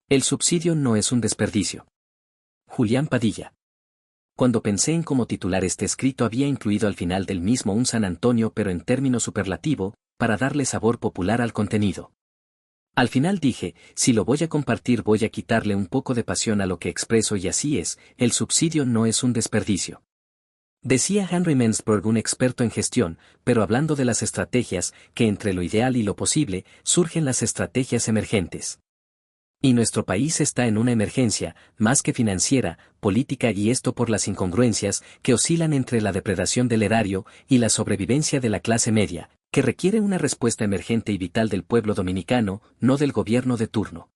El subsidio no es un desperdicio. Julián Padilla. Cuando pensé en cómo titular este escrito había incluido al final del mismo un San Antonio pero en término superlativo, para darle sabor popular al contenido. Al final dije, si lo voy a compartir voy a quitarle un poco de pasión a lo que expreso y así es, el subsidio no es un desperdicio. Decía Henry Mensberg, un experto en gestión, pero hablando de las estrategias, que entre lo ideal y lo posible, surgen las estrategias emergentes. Y nuestro país está en una emergencia, más que financiera, política y esto por las incongruencias que oscilan entre la depredación del erario y la sobrevivencia de la clase media, que requiere una respuesta emergente y vital del pueblo dominicano, no del gobierno de turno.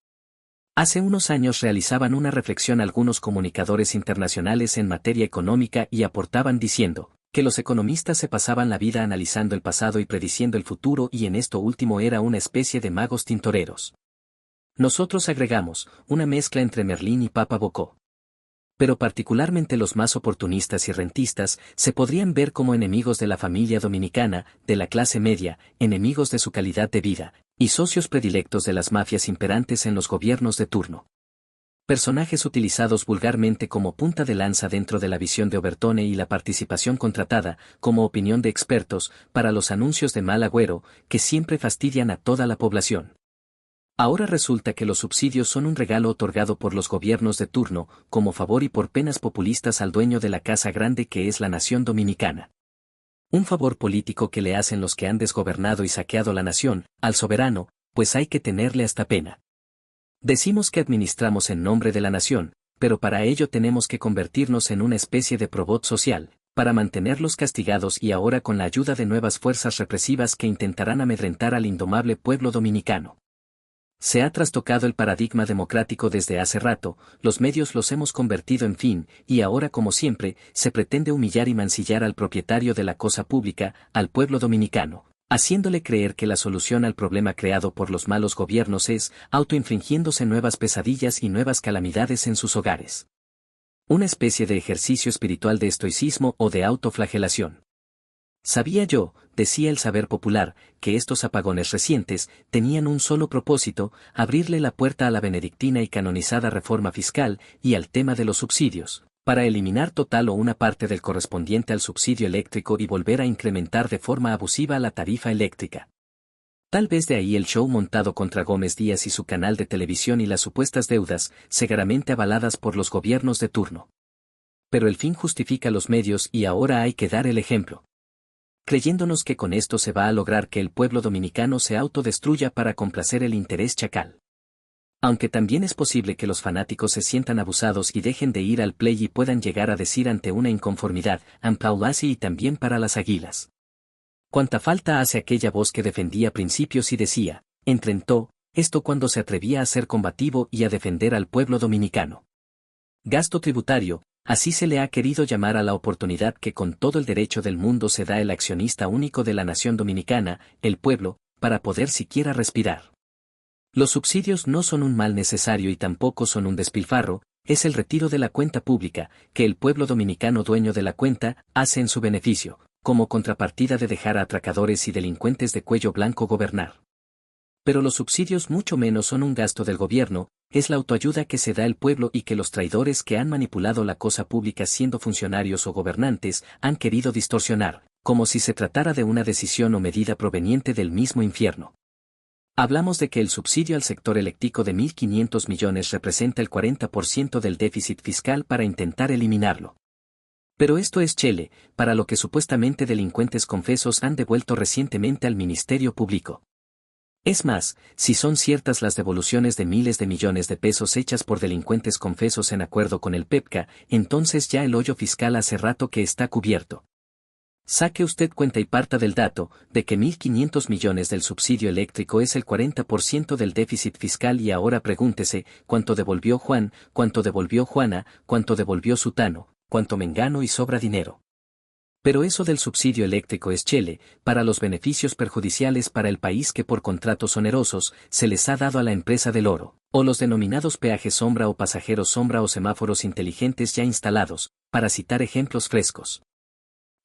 Hace unos años realizaban una reflexión algunos comunicadores internacionales en materia económica y aportaban diciendo que los economistas se pasaban la vida analizando el pasado y prediciendo el futuro y en esto último era una especie de magos tintoreros. Nosotros agregamos, una mezcla entre Merlín y Papa Bocó. Pero particularmente los más oportunistas y rentistas se podrían ver como enemigos de la familia dominicana, de la clase media, enemigos de su calidad de vida, y socios predilectos de las mafias imperantes en los gobiernos de turno. Personajes utilizados vulgarmente como punta de lanza dentro de la visión de Obertone y la participación contratada, como opinión de expertos, para los anuncios de mal agüero, que siempre fastidian a toda la población. Ahora resulta que los subsidios son un regalo otorgado por los gobiernos de turno, como favor y por penas populistas al dueño de la casa grande que es la nación dominicana. Un favor político que le hacen los que han desgobernado y saqueado la nación, al soberano, pues hay que tenerle hasta pena. Decimos que administramos en nombre de la nación, pero para ello tenemos que convertirnos en una especie de probot social, para mantenerlos castigados y ahora con la ayuda de nuevas fuerzas represivas que intentarán amedrentar al indomable pueblo dominicano. Se ha trastocado el paradigma democrático desde hace rato, los medios los hemos convertido en fin, y ahora como siempre, se pretende humillar y mancillar al propietario de la cosa pública, al pueblo dominicano, haciéndole creer que la solución al problema creado por los malos gobiernos es autoinfligiéndose nuevas pesadillas y nuevas calamidades en sus hogares. Una especie de ejercicio espiritual de estoicismo o de autoflagelación. Sabía yo, decía el saber popular, que estos apagones recientes tenían un solo propósito, abrirle la puerta a la benedictina y canonizada reforma fiscal y al tema de los subsidios, para eliminar total o una parte del correspondiente al subsidio eléctrico y volver a incrementar de forma abusiva la tarifa eléctrica. Tal vez de ahí el show montado contra Gómez Díaz y su canal de televisión y las supuestas deudas, segaramente avaladas por los gobiernos de turno. Pero el fin justifica los medios y ahora hay que dar el ejemplo. Creyéndonos que con esto se va a lograr que el pueblo dominicano se autodestruya para complacer el interés chacal. Aunque también es posible que los fanáticos se sientan abusados y dejen de ir al play y puedan llegar a decir ante una inconformidad, Ampaulasi y también para las águilas. Cuánta falta hace aquella voz que defendía principios y decía, entrentó, esto cuando se atrevía a ser combativo y a defender al pueblo dominicano. Gasto tributario. Así se le ha querido llamar a la oportunidad que con todo el derecho del mundo se da el accionista único de la nación dominicana, el pueblo, para poder siquiera respirar. Los subsidios no son un mal necesario y tampoco son un despilfarro, es el retiro de la cuenta pública, que el pueblo dominicano dueño de la cuenta, hace en su beneficio, como contrapartida de dejar a atracadores y delincuentes de cuello blanco gobernar. Pero los subsidios mucho menos son un gasto del gobierno, es la autoayuda que se da el pueblo y que los traidores que han manipulado la cosa pública siendo funcionarios o gobernantes han querido distorsionar, como si se tratara de una decisión o medida proveniente del mismo infierno. Hablamos de que el subsidio al sector eléctrico de 1.500 millones representa el 40% del déficit fiscal para intentar eliminarlo. Pero esto es chele, para lo que supuestamente delincuentes confesos han devuelto recientemente al Ministerio Público. Es más, si son ciertas las devoluciones de miles de millones de pesos hechas por delincuentes confesos en acuerdo con el PEPCA, entonces ya el hoyo fiscal hace rato que está cubierto. Saque usted cuenta y parta del dato, de que 1.500 millones del subsidio eléctrico es el 40% del déficit fiscal y ahora pregúntese, ¿cuánto devolvió Juan, cuánto devolvió Juana, cuánto devolvió Sutano, cuánto Mengano y sobra dinero? Pero eso del subsidio eléctrico es chele, para los beneficios perjudiciales para el país que por contratos onerosos se les ha dado a la empresa del oro, o los denominados peajes sombra o pasajeros sombra o semáforos inteligentes ya instalados, para citar ejemplos frescos.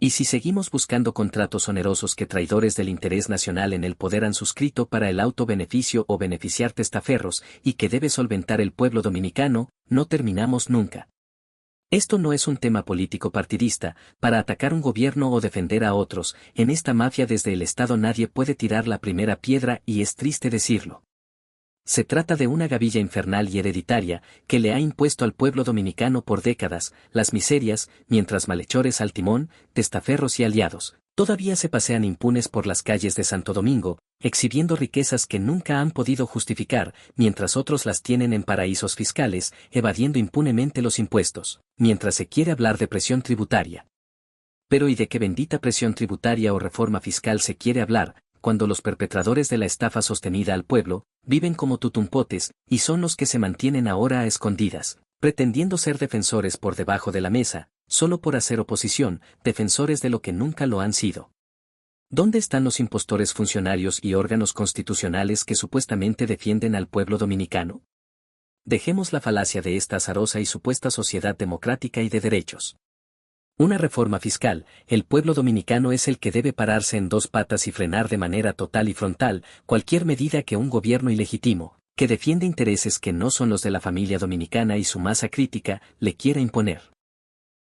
Y si seguimos buscando contratos onerosos que traidores del interés nacional en el poder han suscrito para el autobeneficio o beneficiar testaferros y que debe solventar el pueblo dominicano, no terminamos nunca. Esto no es un tema político partidista, para atacar un gobierno o defender a otros, en esta mafia desde el Estado nadie puede tirar la primera piedra y es triste decirlo. Se trata de una gavilla infernal y hereditaria, que le ha impuesto al pueblo dominicano por décadas, las miserias, mientras malhechores al timón, testaferros y aliados, todavía se pasean impunes por las calles de Santo Domingo, exhibiendo riquezas que nunca han podido justificar, mientras otros las tienen en paraísos fiscales, evadiendo impunemente los impuestos, mientras se quiere hablar de presión tributaria. Pero ¿y de qué bendita presión tributaria o reforma fiscal se quiere hablar, cuando los perpetradores de la estafa sostenida al pueblo, viven como tutumpotes, y son los que se mantienen ahora a escondidas, pretendiendo ser defensores por debajo de la mesa, solo por hacer oposición, defensores de lo que nunca lo han sido? ¿Dónde están los impostores funcionarios y órganos constitucionales que supuestamente defienden al pueblo dominicano? Dejemos la falacia de esta azarosa y supuesta sociedad democrática y de derechos. Una reforma fiscal, el pueblo dominicano es el que debe pararse en dos patas y frenar de manera total y frontal cualquier medida que un gobierno ilegítimo, que defiende intereses que no son los de la familia dominicana y su masa crítica, le quiera imponer.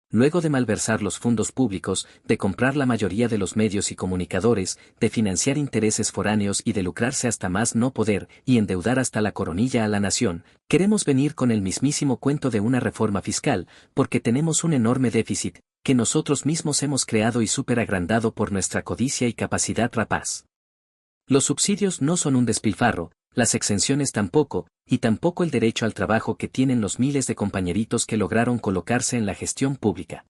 Luego de malversar los fondos públicos, de comprar la mayoría de los medios y comunicadores, de financiar intereses foráneos y de lucrarse hasta más no poder, y endeudar hasta la coronilla a la nación, queremos venir con el mismísimo cuento de una reforma fiscal, porque tenemos un enorme déficit, que nosotros mismos hemos creado y superagrandado por nuestra codicia y capacidad rapaz. Los subsidios no son un despilfarro, las exenciones tampoco, y tampoco el derecho al trabajo que tienen los miles de compañeritos que lograron colocarse en la gestión pública.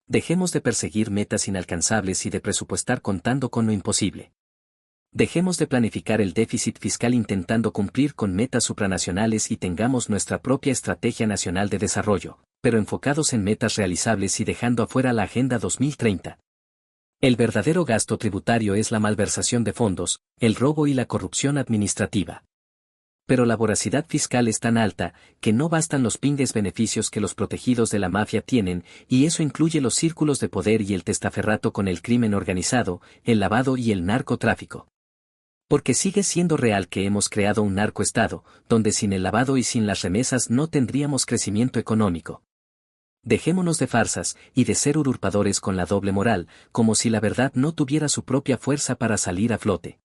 Dejemos de perseguir metas inalcanzables y de presupuestar contando con lo imposible. Dejemos de planificar el déficit fiscal intentando cumplir con metas supranacionales y tengamos nuestra propia estrategia nacional de desarrollo, pero enfocados en metas realizables y dejando afuera la Agenda 2030. El verdadero gasto tributario es la malversación de fondos, el robo y la corrupción administrativa. Pero la voracidad fiscal es tan alta, que no bastan los pingues beneficios que los protegidos de la mafia tienen, y eso incluye los círculos de poder y el testaferrato con el crimen organizado, el lavado y el narcotráfico. Porque sigue siendo real que hemos creado un narcoestado, donde sin el lavado y sin las remesas no tendríamos crecimiento económico. Dejémonos de farsas y de ser usurpadores con la doble moral, como si la verdad no tuviera su propia fuerza para salir a flote.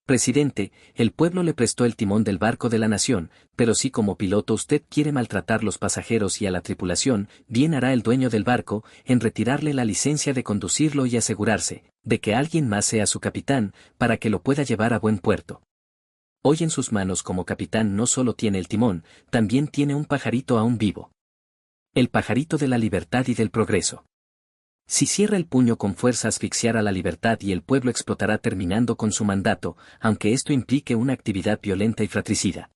Presidente, el pueblo le prestó el timón del barco de la nación, pero si como piloto usted quiere maltratar los pasajeros y a la tripulación, bien hará el dueño del barco en retirarle la licencia de conducirlo y asegurarse de que alguien más sea su capitán, para que lo pueda llevar a buen puerto. Hoy en sus manos como capitán no solo tiene el timón, también tiene un pajarito aún vivo. El pajarito de la libertad y del progreso. Si cierra el puño con fuerza asfixiará la libertad y el pueblo explotará terminando con su mandato, aunque esto implique una actividad violenta y fratricida.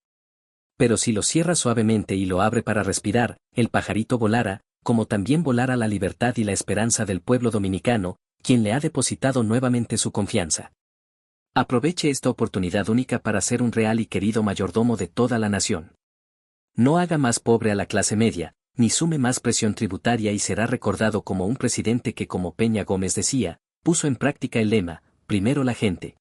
Pero si lo cierra suavemente y lo abre para respirar, el pajarito volará, como también volará la libertad y la esperanza del pueblo dominicano, quien le ha depositado nuevamente su confianza. Aproveche esta oportunidad única para ser un real y querido mayordomo de toda la nación. No haga más pobre a la clase media, ni sume más presión tributaria y será recordado como un presidente que, como Peña Gómez decía, puso en práctica el lema, primero la gente,